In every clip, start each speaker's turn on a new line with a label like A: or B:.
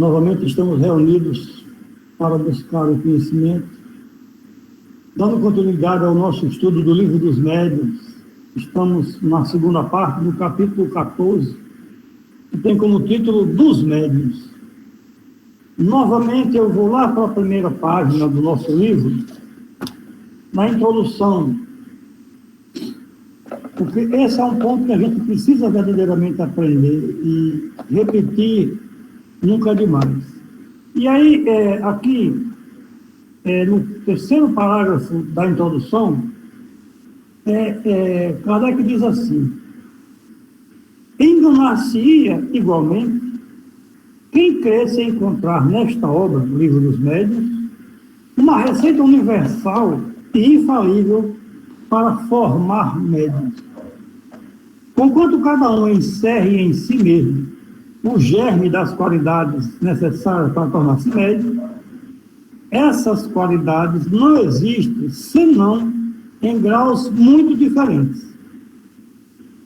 A: Novamente estamos reunidos para buscar o conhecimento, dando continuidade ao nosso estudo do Livro dos Médiuns. Estamos na segunda parte do capítulo 14, que tem como título Dos Médiuns. Novamente eu vou lá para a primeira página do nosso livro, na introdução, porque esse é um ponto que a gente precisa verdadeiramente aprender e repetir nunca é demais. E aí, aqui, no terceiro parágrafo da introdução, Kardec diz assim: enganar-se-ia igualmente quem cresce encontrar nesta obra, o Livro dos Médiuns, uma receita universal e infalível para formar médiuns. Conquanto cada um encerre em si mesmo o germe das qualidades necessárias para tornar-se médium, essas qualidades não existem senão em graus muito diferentes.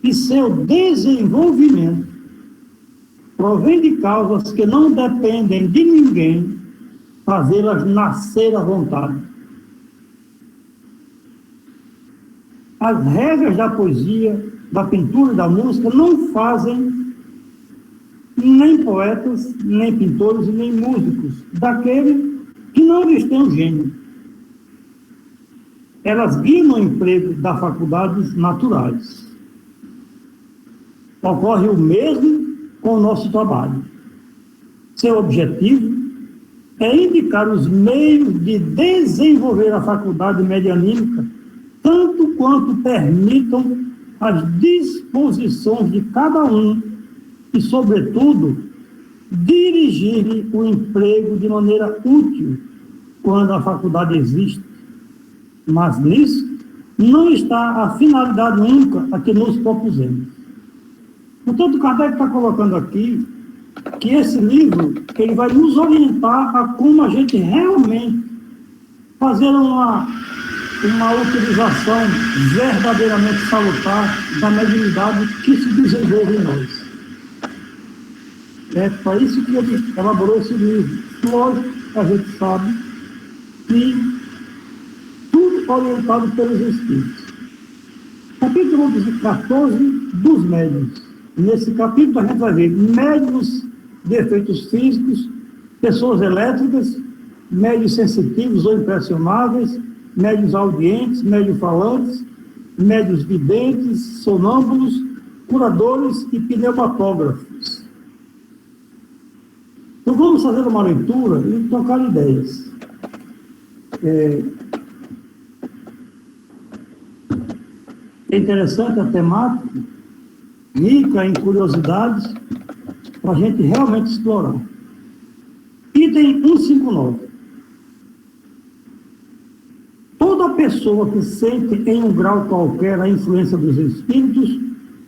A: E seu desenvolvimento provém de causas que não dependem de ninguém fazê-las nascer à vontade. As regras da poesia, da pintura e da música não fazem nem poetas, nem pintores e nem músicos daquele que não lhes tem um gênio. Elas guiam o emprego das faculdades naturais. Ocorre o mesmo com o nosso trabalho. Seu objetivo é indicar os meios de desenvolver a faculdade medianímica, tanto quanto permitam as disposições de cada um e, sobretudo, dirigir o emprego de maneira útil quando a faculdade existe. Mas nisso não está a finalidade única a que nos propusemos. Portanto, Kardec está colocando aqui que esse livro ele vai nos orientar a como a gente realmente fazer uma utilização verdadeiramente salutar da mediunidade que se desenvolve em nós. É para isso que ele elaborou esse livro. Lógico, a gente sabe que tudo orientado pelos Espíritos. Capítulo 14 dos médiuns. Nesse capítulo a gente vai ver médiuns de efeitos físicos, pessoas elétricas, médiuns sensitivos ou impressionáveis, médiuns audientes, médiuns falantes, médiuns videntes, sonâmbulos, curadores e pneumatógrafos. Então vamos fazer uma leitura e trocar ideias. É interessante a temática, rica em curiosidades, para a gente realmente explorar. Item 159. Toda pessoa que sente em um grau qualquer a influência dos espíritos,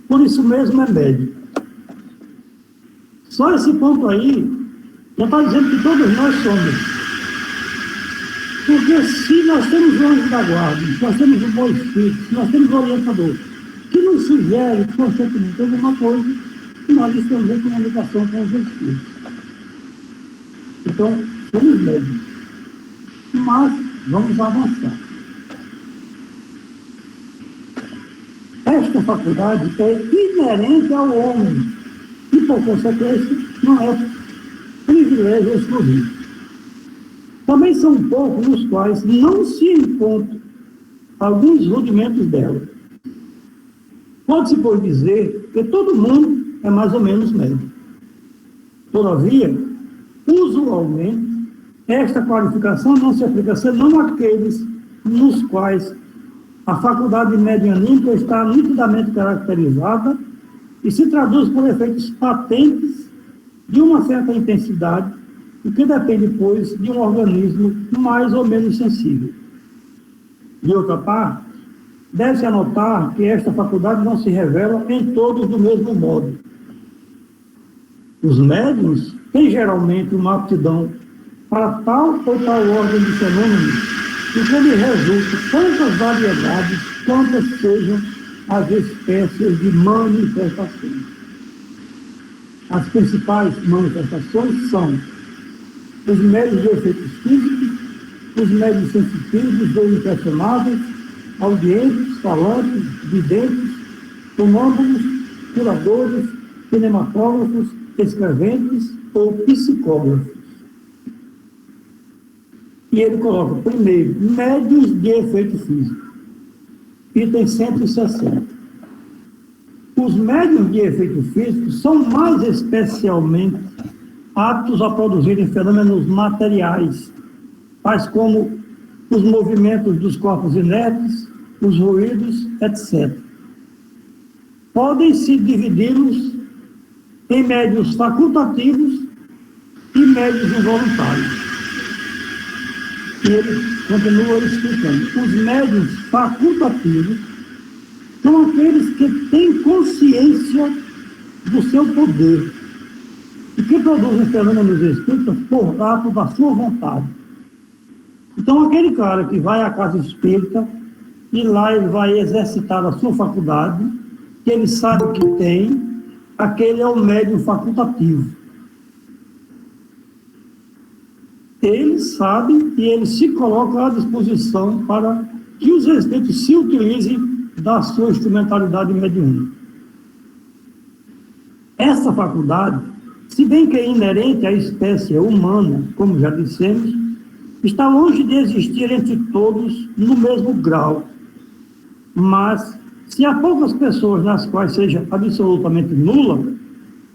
A: por isso mesmo é médium. Só esse ponto aí já está dizendo que todos nós somos. Porque se nós temos o anjo da guarda, se nós temos o bom espírito, se nós temos o orientador, que nos sugere constantemente alguma coisa, que nós estamos em comunicação com os espíritos. Então, somos médios. Mas vamos avançar. Esta faculdade é inerente ao homem e, por consequência, não é privilégio exclusivo. Também são poucos nos quais não se encontram alguns rudimentos dela. Pode-se, pois, dizer que todo mundo é mais ou menos médio. Todavia, usualmente, esta qualificação não se aplica senão àqueles nos quais a faculdade medianímica está nitidamente caracterizada e se traduz por efeitos patentes de uma certa intensidade, o que depende, pois, de um organismo mais ou menos sensível. De outra parte, deve-se anotar que esta faculdade não se revela em todos do mesmo modo. Os médiuns têm geralmente uma aptidão para tal ou tal ordem de fenômenos, e que lhe resulta tantas variedades quantas sejam as espécies de manifestações. As principais manifestações são os médios de efeitos físicos, os médios sensitivos ou impressionáveis, audientes, falantes, videntes, sonâmbulos, curadores, cinematógrafos, escreventes ou psicógrafos. E ele coloca, primeiro, médios de efeito físico, item 160. Os médios de efeito físico são mais especialmente aptos a produzirem fenômenos materiais, tais como os movimentos dos corpos inertes, os ruídos, etc. Podem-se dividi-los em médios facultativos e médios involuntários. E ele continua explicando. Os médios facultativos são aqueles que têm consciência do seu poder e que produzem fenômenos espíritas por ato da sua vontade. Então, aquele cara que vai à casa espírita e lá ele vai exercitar a sua faculdade, que ele sabe que tem, aquele é o médium facultativo. Ele sabe e ele se coloca à disposição para que os espíritos se utilizem da sua instrumentalidade mediúnica. Essa faculdade, se bem que é inerente à espécie humana, como já dissemos, está longe de existir entre todos no mesmo grau. Mas, se há poucas pessoas nas quais seja absolutamente nula,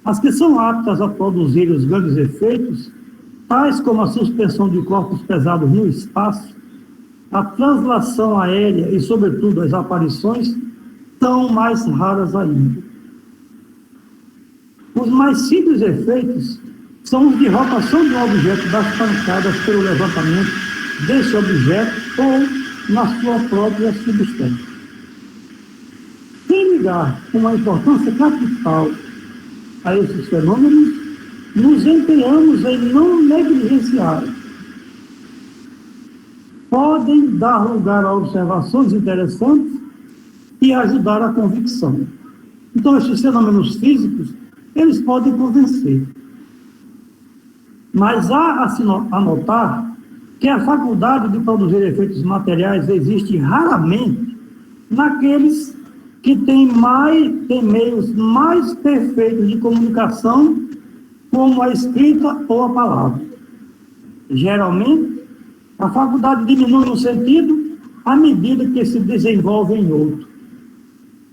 A: as que são aptas a produzir os grandes efeitos, tais como a suspensão de corpos pesados no espaço, a translação aérea e, sobretudo, as aparições, são mais raras ainda. Os mais simples efeitos são os de rotação de um objeto das pancadas pelo levantamento desse objeto ou na sua própria substância. Sem ligar uma importância capital a esses fenômenos, nos empenhamos em não negligenciar. Podem dar lugar a observações interessantes e ajudar a convicção. Então, esses fenômenos físicos, eles podem convencer. Mas há a se notar que a faculdade de produzir efeitos materiais existe raramente naqueles que têm meios mais perfeitos de comunicação, como a escrita ou a palavra. Geralmente, a faculdade diminui um sentido à medida que se desenvolve em outro.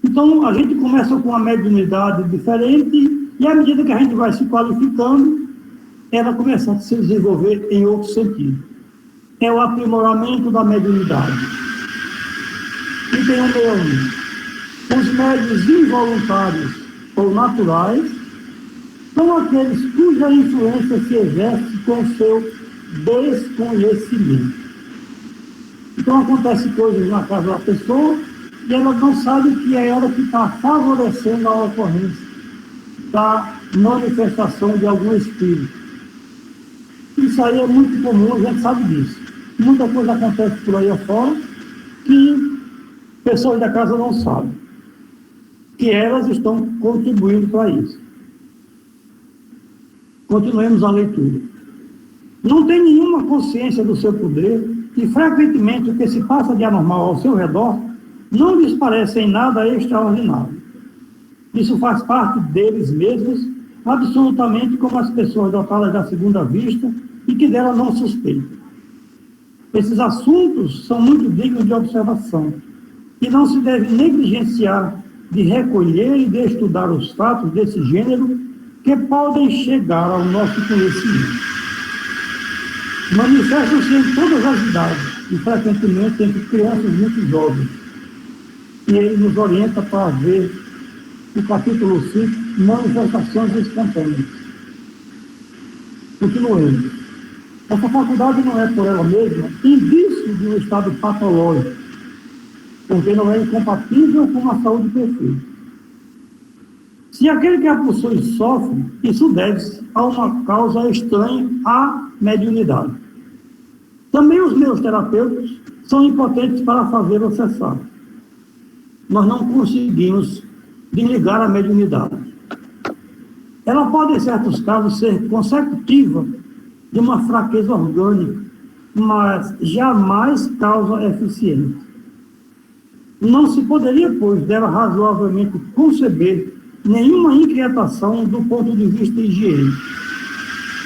A: Então, a gente começa com uma mediunidade diferente e, à medida que a gente vai se qualificando, ela começa a se desenvolver em outro sentido. É o aprimoramento da mediunidade. E tem um meio. Os médios involuntários ou naturais são aqueles cuja influência se exerce com seu desconhecimento. Então, acontece coisas na casa da pessoa e ela não sabe que é ela que está favorecendo a ocorrência da manifestação de algum espírito. Isso aí é muito comum, a gente sabe disso. Muita coisa acontece por aí afora que pessoas da casa não sabem, que elas estão contribuindo para isso. Continuemos a leitura. Não tem nenhuma consciência do seu poder e, frequentemente, o que se passa de anormal ao seu redor não lhes parece em nada extraordinário. Isso faz parte deles mesmos, absolutamente como as pessoas dotadas da segunda vista e que dela não suspeitam. Esses assuntos são muito dignos de observação e não se deve negligenciar de recolher e de estudar os fatos desse gênero que podem chegar ao nosso conhecimento. Manifestam-se em todas as idades e, frequentemente, entre crianças muito jovens. E ele nos orienta para ver o capítulo 5, manifestações espontâneas. Continuemos. Essa faculdade não é, por ela mesma, indício de um estado patológico, porque não é incompatível com a saúde perfeita. Se aquele que a possui sofre, isso deve-se a uma causa estranha à mediunidade. Também os meus terapeutas são impotentes para fazê-lo cessar. Nós não conseguimos desligar a mediunidade. Ela pode, em certos casos, ser consecutiva de uma fraqueza orgânica, mas jamais causa eficiência. Não se poderia, pois, dela razoavelmente conceber nenhuma inquietação do ponto de vista higiênico.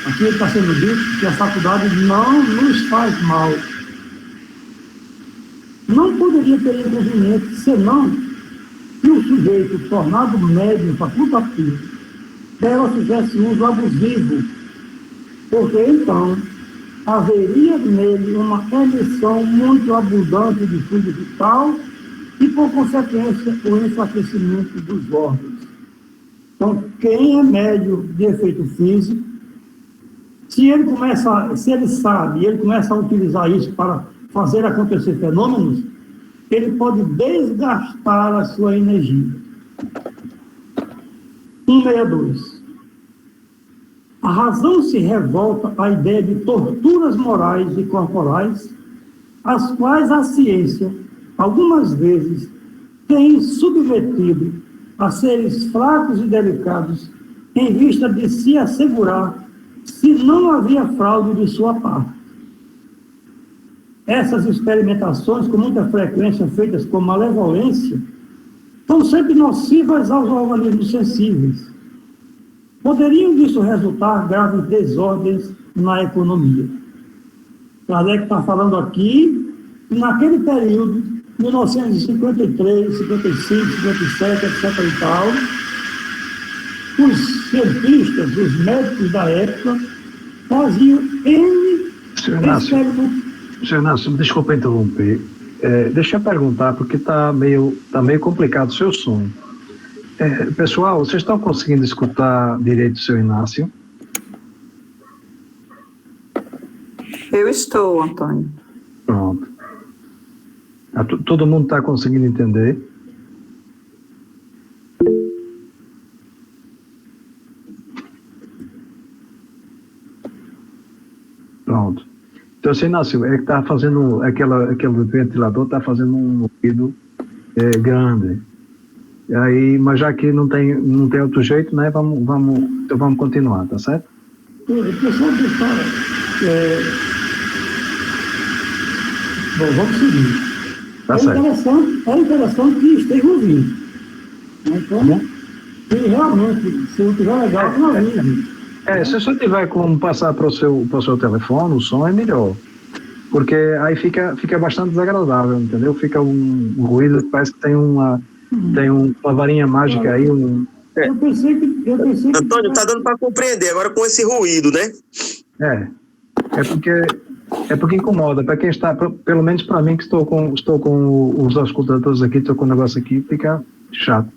A: Aqui está sendo dito que a faculdade não nos faz mal. Não poderia ter inconveniente, senão que o sujeito tornado médium facultativo dela fizesse uso abusivo, porque então haveria nele uma emissão muito abundante de fluido vital e, por consequência, o enfraquecimento dos órgãos. Então, quem é médium de efeito físico, se ele sabe e ele começa a utilizar isso para fazer acontecer fenômenos, ele pode desgastar a sua energia. 162. A razão se revolta à ideia de torturas morais e corporais, as quais a ciência, algumas vezes, tem submetido a seres fracos e delicados em vista de se assegurar se não havia fraude de sua parte. Essas experimentações, com muita frequência feitas com malevolência, são sempre nocivas aos organismos sensíveis. Poderiam disso resultar graves desordens na economia. Kardec está falando aqui que naquele período, 1953, 55, 57, etc. e tal, os cientistas, os médicos da época, faziam N experimentos.
B: Senhor Inácio, desculpa interromper. Deixa eu perguntar, porque está meio complicado o seu som. Pessoal, vocês estão conseguindo escutar direito o seu Inácio?
C: Eu estou, Antônio.
B: Pronto. Todo mundo está conseguindo entender? Pronto. Então, seu Inácio, é que está fazendo, aquele ventilador está fazendo um ruído grande. E aí, mas já que não tem outro jeito, né, então vamos continuar, tá certo?
A: O pessoal deixar... Bom, vamos seguir.
B: Tá certo.
A: É interessante que esteja ouvindo. Então, se realmente, se não estiver legal, não avise.
B: Se você tiver como passar para o seu telefone, o som é melhor. Porque aí fica bastante desagradável, entendeu? Fica um ruído que parece que tem uma varinha mágica aí.
A: Eu pensei que...
D: Antônio, tá dando para compreender agora com esse ruído, né?
B: É porque incomoda. Para quem está, pelo menos para mim que estou com os auscultadores aqui, estou com o negócio aqui, fica chato.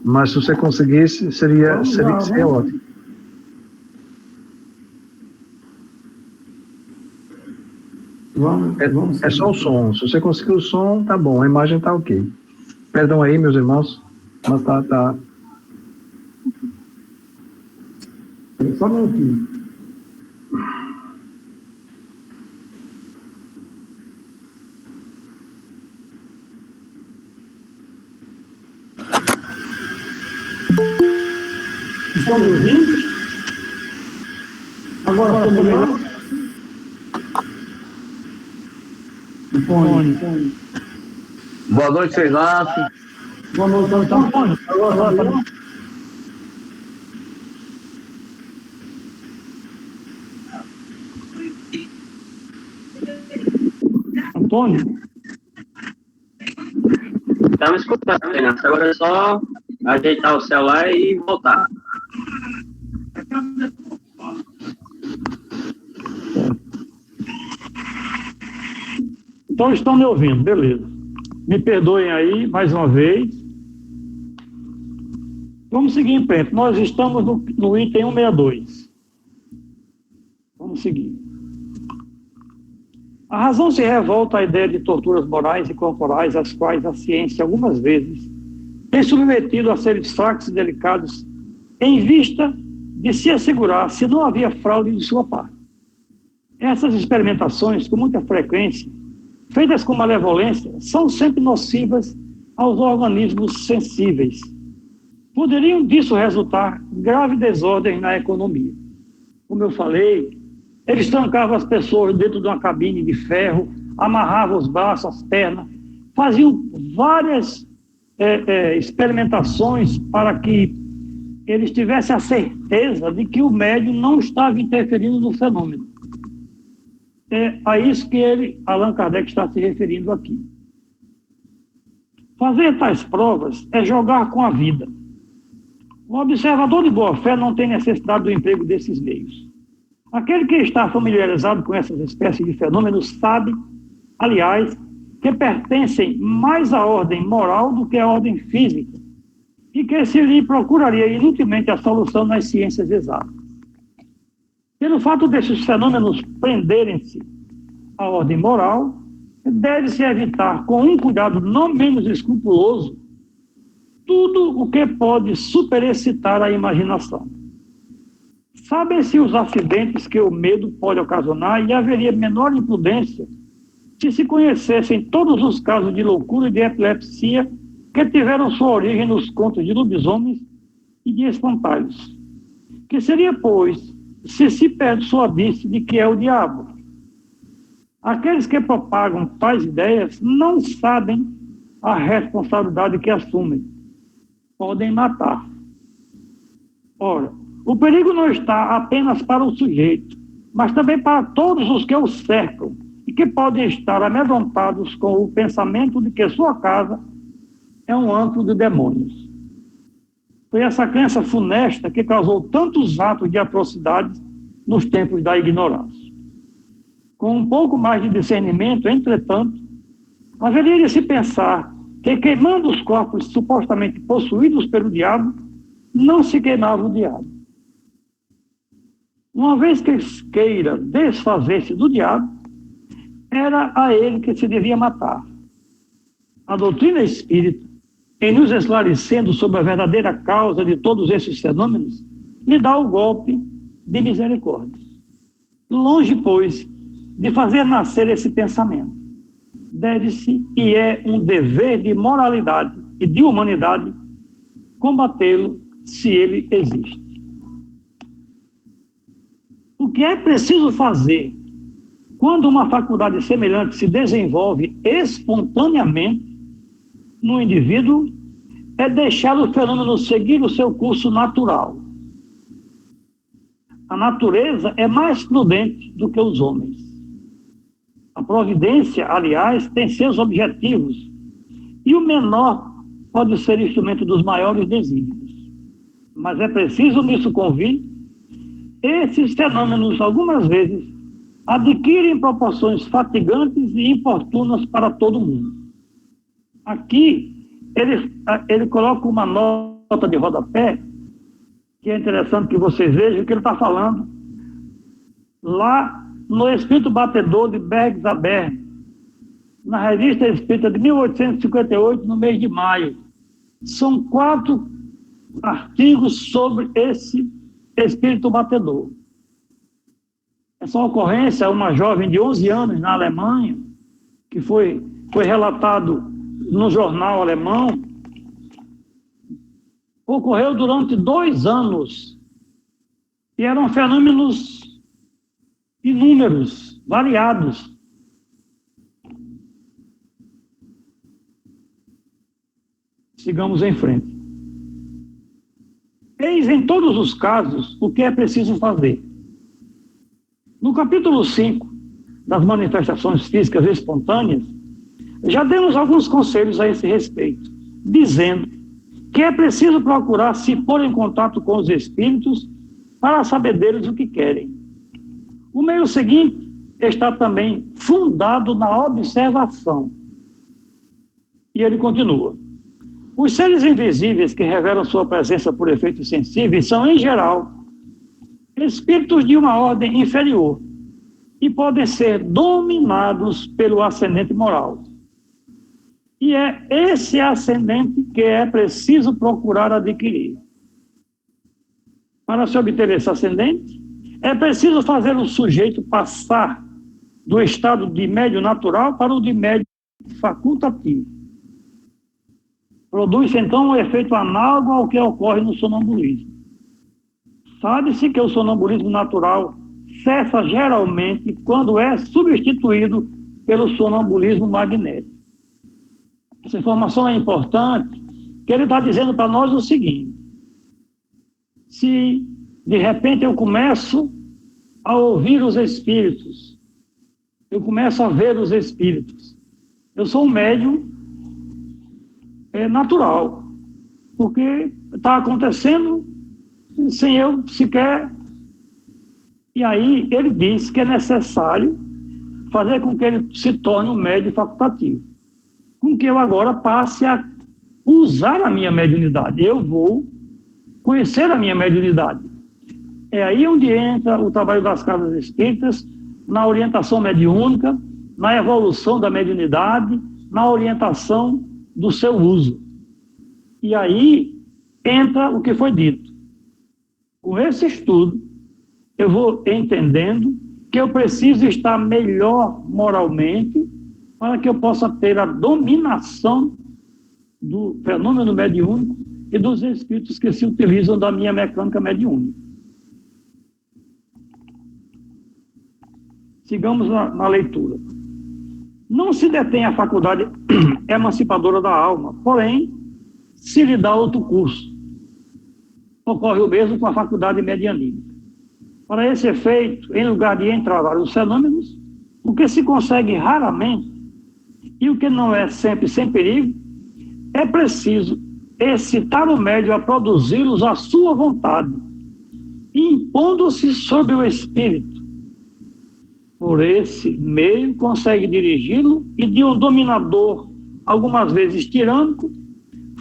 B: Mas se você conseguisse, seria ótimo. É só o som. Se você conseguir o som, tá bom. A imagem tá ok. Perdão aí, meus irmãos. Mas tá.
A: Só um minutinho. Estão me ouvindo? Agora estão me ouvindo?
D: Boa noite, seu Inácio.
A: Boa noite, Antônio. Agora. Antônio?
E: Estamos escutando, Inácio. Agora é só ajeitar o celular e voltar.
A: Então estão me ouvindo, beleza. Me perdoem aí, mais uma vez. Vamos seguir em frente. Nós estamos no item 162. Vamos seguir. A razão se revolta à ideia de torturas morais e corporais, às quais a ciência, algumas vezes, tem submetido a seres fracos e delicados em vista de se assegurar se não havia fraude de sua parte. Essas experimentações, com muita frequência, feitas com malevolência, são sempre nocivas aos organismos sensíveis. Poderiam disso resultar grave desordem na economia. Como eu falei,
F: Eles trancavam as pessoas dentro de uma cabine de ferro, amarravam os braços, as pernas, faziam várias experimentações para que eles tivessem a certeza de que o médium não estava interferindo no fenômeno. É a isso que Allan Kardec, está se referindo aqui. Fazer tais provas é jogar com a vida. O observador de boa-fé não tem necessidade do emprego desses meios. Aquele que está familiarizado com essas espécies de fenômenos sabe, aliás, que pertencem mais à ordem moral do que à ordem física, e que se lhe procuraria inutilmente a solução nas ciências exatas. Pelo fato desses fenômenos prenderem-se à ordem moral, deve-se evitar, com um cuidado não menos escrupuloso, tudo o que pode superexcitar a imaginação. Sabem-se os acidentes que o medo pode ocasionar e haveria menor imprudência se conhecessem todos os casos de loucura e de epilepsia que tiveram sua origem nos contos de lobisomens e de espantalhos. Que seria, pois, se persuadisse de que é o diabo. Aqueles que propagam tais ideias não sabem a responsabilidade que assumem. Podem matar. Ora, o perigo não está apenas para o sujeito, mas também para todos os que o cercam e que podem estar amedrontados com o pensamento de que sua casa é um antro de demônios. Foi essa crença funesta que causou tantos atos de atrocidades nos tempos da ignorância. Com um pouco mais de discernimento, entretanto, haveria de se pensar que, queimando os corpos supostamente possuídos pelo diabo, não se queimava o diabo. Uma vez que queira desfazer-se do diabo, era a ele que se devia matar. A doutrina espírita, em nos esclarecendo sobre a verdadeira causa de todos esses fenômenos, lhe dá o golpe de misericórdia. Longe, pois, de fazer nascer esse pensamento, deve-se, e é um dever de moralidade e de humanidade, combatê-lo se ele existe. O que é preciso fazer quando uma faculdade semelhante se desenvolve espontaneamente no indivíduo é deixar o fenômeno seguir o seu curso natural. A natureza é mais prudente do que os homens. A providência, aliás, tem seus objetivos, e o menor pode ser instrumento dos maiores desígnios. Mas é preciso nisso convir, esses fenômenos, algumas vezes, adquirem proporções fatigantes e importunas para todo mundo. Aqui, ele coloca uma nota de rodapé, que é interessante que vocês vejam que ele está falando lá no Espírito Batedor de Bergsaber, na Revista Espírita de 1858, no mês de maio. São 4 artigos sobre esse Espírito Batedor. Essa ocorrência, uma jovem de 11 anos na Alemanha, que foi relatado no jornal alemão, ocorreu durante 2 anos e eram fenômenos inúmeros, variados. Sigamos em frente. Eis em todos os casos o que é preciso fazer. No capítulo 5 das manifestações físicas espontâneas, já demos alguns conselhos a esse respeito, dizendo que é preciso procurar se pôr em contato com os espíritos para saber deles o que querem. O meio seguinte está também fundado na observação. E ele continua. Os seres invisíveis que revelam sua presença por efeitos sensíveis são, em geral, espíritos de uma ordem inferior e podem ser dominados pelo ascendente moral. E é esse ascendente que é preciso procurar adquirir. Para se obter esse ascendente, é preciso fazer o sujeito passar do estado de médio natural para o de médio facultativo. Produz-se, então, um efeito análogo ao que ocorre no sonambulismo. Sabe-se que o sonambulismo natural cessa geralmente quando é substituído pelo sonambulismo magnético. Essa informação é importante, que ele está dizendo para nós o seguinte: se de repente eu começo a ouvir os espíritos, eu começo a ver os espíritos, eu sou um médium natural, porque está acontecendo sem eu sequer. E aí ele diz que é necessário fazer com que ele se torne um médium facultativo, com que eu agora passe a usar a minha mediunidade. Eu vou conhecer a minha mediunidade. É aí onde entra o trabalho das casas espíritas, na orientação mediúnica, na evolução da mediunidade, na orientação do seu uso. E aí entra o que foi dito. Com esse estudo, eu vou entendendo que eu preciso estar melhor moralmente para que eu possa ter a dominação do fenômeno mediúnico e dos espíritos que se utilizam da minha mecânica mediúnica. Sigamos na leitura. Não se detém a faculdade emancipadora da alma, porém, se lhe dá outro curso. Ocorre o mesmo com a faculdade medianímica. Para esse efeito, em lugar de entravar os fenômenos, o que se consegue raramente, e o que não é sempre sem perigo, é preciso excitar o médium a produzi-los à sua vontade, impondo-se sobre o espírito. Por esse meio, consegue dirigi-lo e de um dominador, algumas vezes tirânico,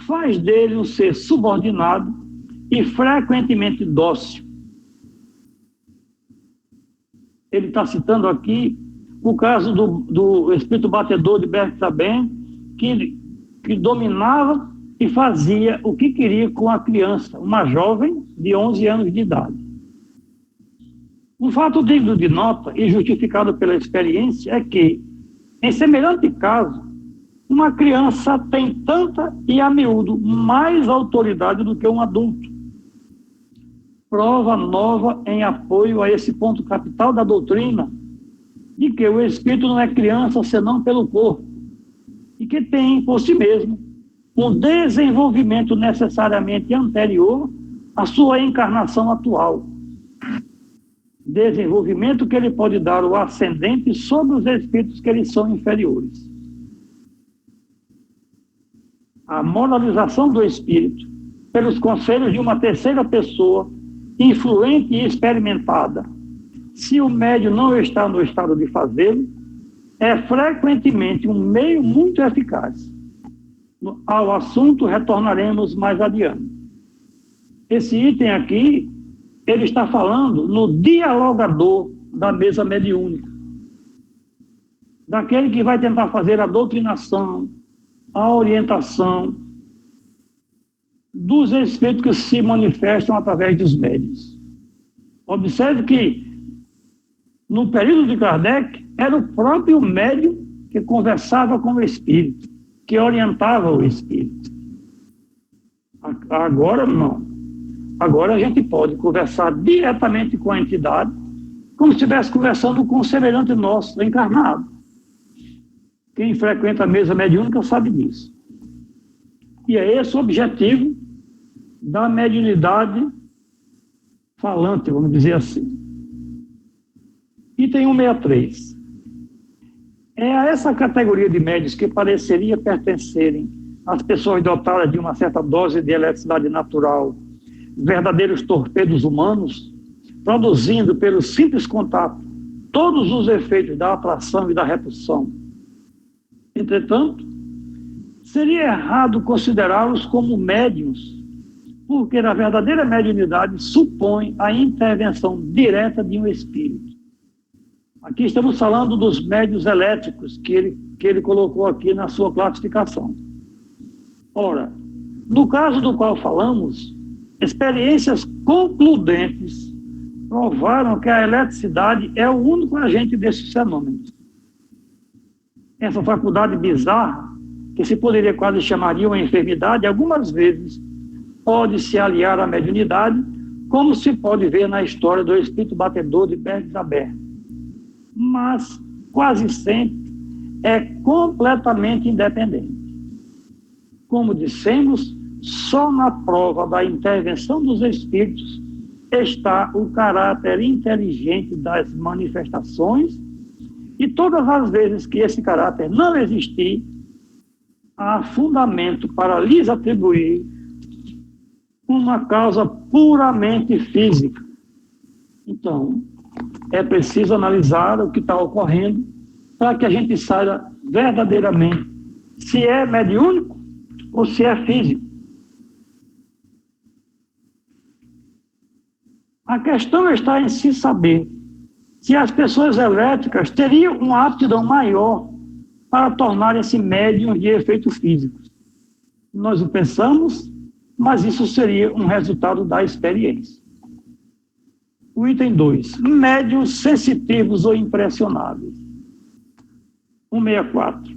F: faz dele um ser subordinado e frequentemente dócil. Ele está citando aqui o caso do espírito batedor de Bertrand, que dominava e fazia o que queria com a criança, uma jovem de 11 anos de idade. Um fato digno de nota e justificado pela experiência é que, em semelhante caso, uma criança tem tanta e a miúdo mais autoridade do que um adulto. Prova nova em apoio a esse ponto capital da doutrina de que o espírito não é criança senão pelo corpo e que tem por si mesmo um desenvolvimento necessariamente anterior à sua encarnação atual. Desenvolvimento que ele pode dar o ascendente sobre os espíritos que lhes são inferiores. A moralização do espírito, pelos conselhos de uma terceira pessoa, influente e experimentada, se o médium não está no estado de fazê-lo, é frequentemente um meio muito eficaz. Ao assunto retornaremos mais adiante. Esse item aqui, ele está falando no dialogador da mesa mediúnica, daquele que vai tentar fazer a doutrinação, a orientação dos espíritos que se manifestam através dos médiuns. Observe que, no período de Kardec, era o próprio médium que conversava com o espírito, que orientava o espírito. Agora, não. Agora a gente pode conversar diretamente com a entidade, como se estivesse conversando com um semelhante nosso, encarnado. Quem frequenta a mesa mediúnica sabe disso. E é esse o objetivo da mediunidade falante, vamos dizer assim. Item 163. É a essa categoria de médios que pareceria pertencerem às pessoas dotadas de uma certa dose de eletricidade natural, verdadeiros torpedos humanos, produzindo pelo simples contato todos os efeitos da atração e da repulsão. Entretanto, seria errado considerá-los como médiuns, porque a verdadeira mediunidade supõe a intervenção direta de um espírito. Aqui estamos falando dos médiuns elétricos que ele colocou aqui na sua classificação. Ora, no caso do qual falamos, experiências concludentes provaram que a eletricidade é o único agente desses fenômenos. Essa faculdade bizarra, que se poderia quase chamar de uma enfermidade, algumas vezes pode se aliar à mediunidade como se pode ver na história do espírito batedor de Bergzaber. Mas, quase sempre, é completamente independente. Como dissemos, só na prova da intervenção dos espíritos está o caráter inteligente das manifestações, e todas as vezes que esse caráter não existir, há fundamento para lhes atribuir uma causa puramente física. Então, é preciso analisar o que está ocorrendo para que a gente saiba verdadeiramente se é mediúnico ou se é físico. A questão está em se saber se as pessoas elétricas teriam uma aptidão maior para tornarem-se médiums de efeitos físicos. Nós o pensamos, mas isso seria um resultado da experiência. O item 2. Médiuns sensitivos ou impressionáveis. 164.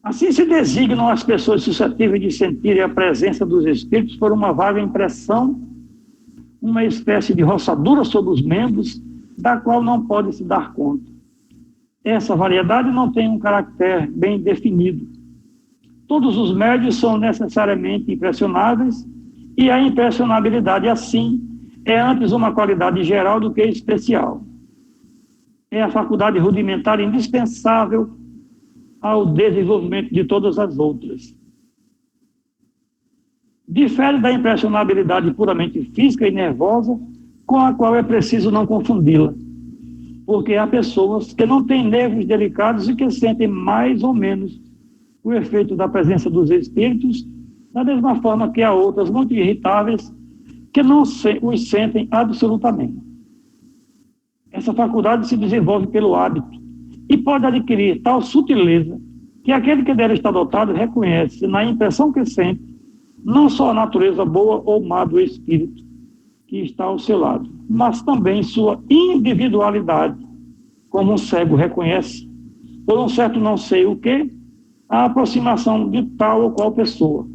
F: Assim se designam as pessoas suscetíveis de sentirem a presença dos espíritos por uma vaga impressão, uma espécie de roçadura sobre os membros, da qual não pode se dar conta. Essa variedade não tem um caráter bem definido. Todos os médiuns são necessariamente impressionáveis, e a impressionabilidade, assim, é antes uma qualidade geral do que especial. É a faculdade rudimentar indispensável ao desenvolvimento de todas as outras. Difere da impressionabilidade puramente física e nervosa, com a qual é preciso não confundi-la, porque há pessoas que não têm nervos delicados e que sentem mais ou menos o efeito da presença dos espíritos, da mesma forma que há outras muito irritáveis que não os sentem absolutamente. Essa faculdade se desenvolve pelo hábito e pode adquirir tal sutileza que aquele que dela está dotado reconhece na impressão que sente não só a natureza boa ou má do espírito que está ao seu lado, mas também sua individualidade, como um cego reconhece, por um certo não sei o que, a aproximação de tal ou qual pessoa.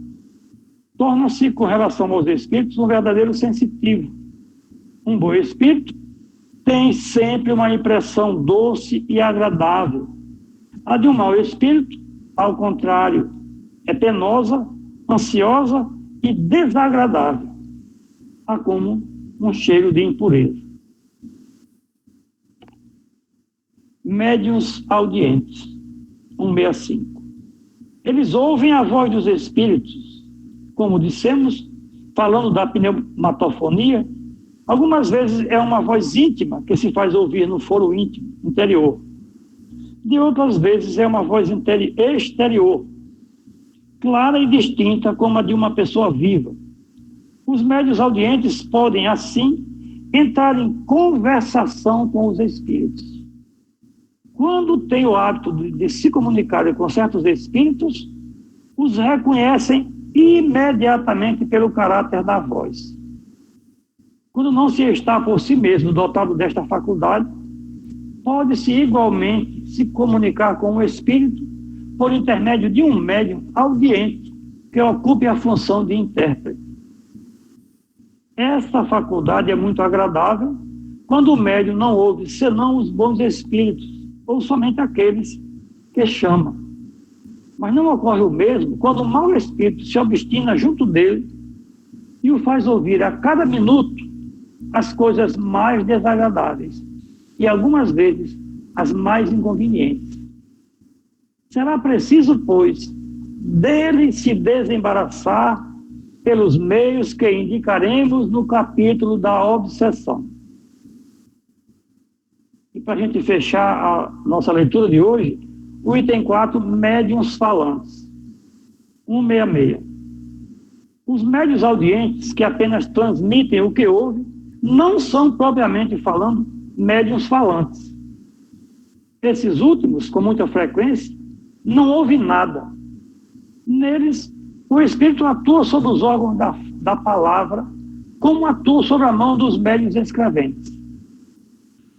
F: Torna-se, com relação aos espíritos, um verdadeiro sensitivo. Um bom espírito tem sempre uma impressão doce e agradável. A de um mau espírito, ao contrário, é penosa, ansiosa e desagradável, há como um cheiro de impureza. Médiuns audientes, 165. Eles ouvem a voz dos espíritos, como dissemos, falando da pneumatofonia. Algumas vezes é uma voz íntima que se faz ouvir no foro íntimo, interior. De outras vezes é uma voz exterior, clara e distinta como a de uma pessoa viva. Os médiuns audientes podem, assim, entrar em conversação com os espíritos. Quando têm o hábito de se comunicarem com certos espíritos, os reconhecem imediatamente pelo caráter da voz. Quando não se está por si mesmo dotado desta faculdade, pode-se igualmente se comunicar com o espírito por intermédio de um médium audiente que ocupe a função de intérprete. Esta faculdade é muito agradável quando o médium não ouve senão os bons espíritos, ou somente aqueles que chama. Mas não ocorre o mesmo quando o mau espírito se obstina junto dele e o faz ouvir a cada minuto as coisas mais desagradáveis e algumas vezes as mais inconvenientes. Será preciso, pois, dele se desembaraçar pelos meios que indicaremos no capítulo da obsessão. E para a gente fechar a nossa leitura de hoje, o item 4, médiuns falantes. 166. Os médiuns audientes que apenas transmitem o que ouvem não são, propriamente falando, médiuns falantes. Esses últimos, com muita frequência, não ouvem nada. Neles, o Espírito atua sobre os órgãos da palavra, como atua sobre a mão dos médiuns escreventes.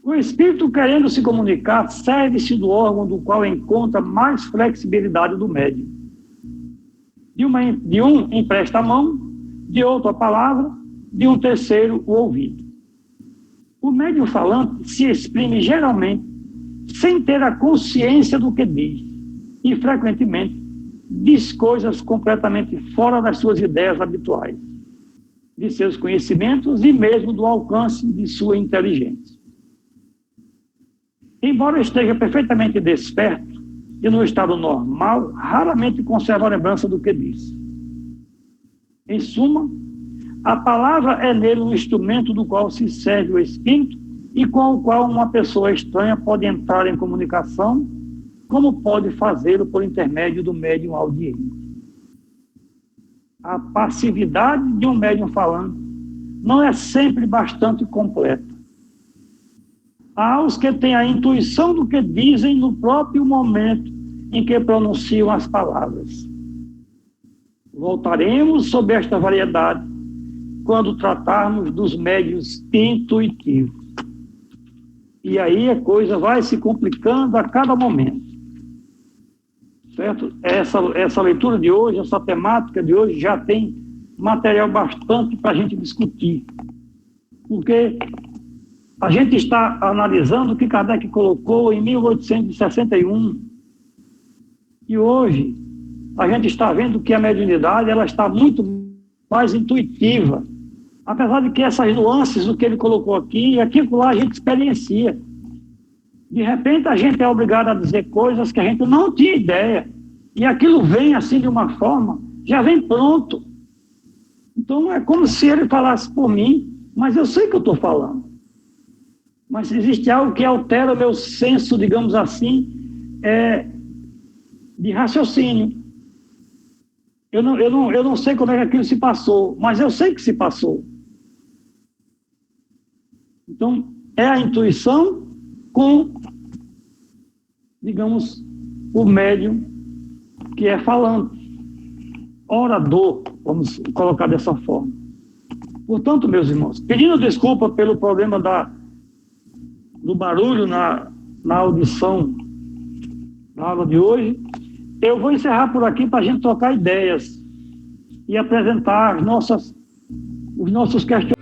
F: O Espírito, querendo se comunicar, serve-se do órgão do qual encontra mais flexibilidade do médium. De um empresta a mão, de outro a palavra, de um terceiro, o ouvido. O médium falante se exprime geralmente sem ter a consciência do que diz e, frequentemente, diz coisas completamente fora das suas ideias habituais, de seus conhecimentos e mesmo do alcance de sua inteligência. Embora esteja perfeitamente desperto e no estado normal, raramente conserva a lembrança do que diz. Em suma, a palavra é nele um instrumento do qual se serve o espírito e com o qual uma pessoa estranha pode entrar em comunicação, como pode fazê-lo por intermédio do médium audiente. A passividade de um médium falante não é sempre bastante completa. Há os que têm a intuição do que dizem no próprio momento em que pronunciam as palavras. Voltaremos sobre esta variedade quando tratarmos dos médiuns intuitivos. E aí a coisa vai se complicando a cada momento. Certo? Essa leitura de hoje, essa temática de hoje já tem material bastante para a gente discutir. Porque a gente está analisando o que Kardec colocou em 1861 e hoje a gente está vendo que a mediunidade ela está muito mais intuitiva. Apesar de que essas nuances, o que ele colocou aqui, aquilo lá a gente experiencia. De repente a gente é obrigado a dizer coisas que a gente não tinha ideia. E aquilo vem assim de uma forma, já vem pronto. Então é como se ele falasse por mim, mas eu sei que eu estou falando. Mas existe algo que altera o meu senso, digamos assim, de raciocínio. Eu não sei como é que aquilo se passou, mas eu sei que se passou. Então, é a intuição com, digamos, o médium que é falante, orador, vamos colocar dessa forma. Portanto, meus irmãos, pedindo desculpa pelo problema do barulho na audição na aula de hoje, eu vou encerrar por aqui para a gente trocar ideias e apresentar os nossos questionamentos.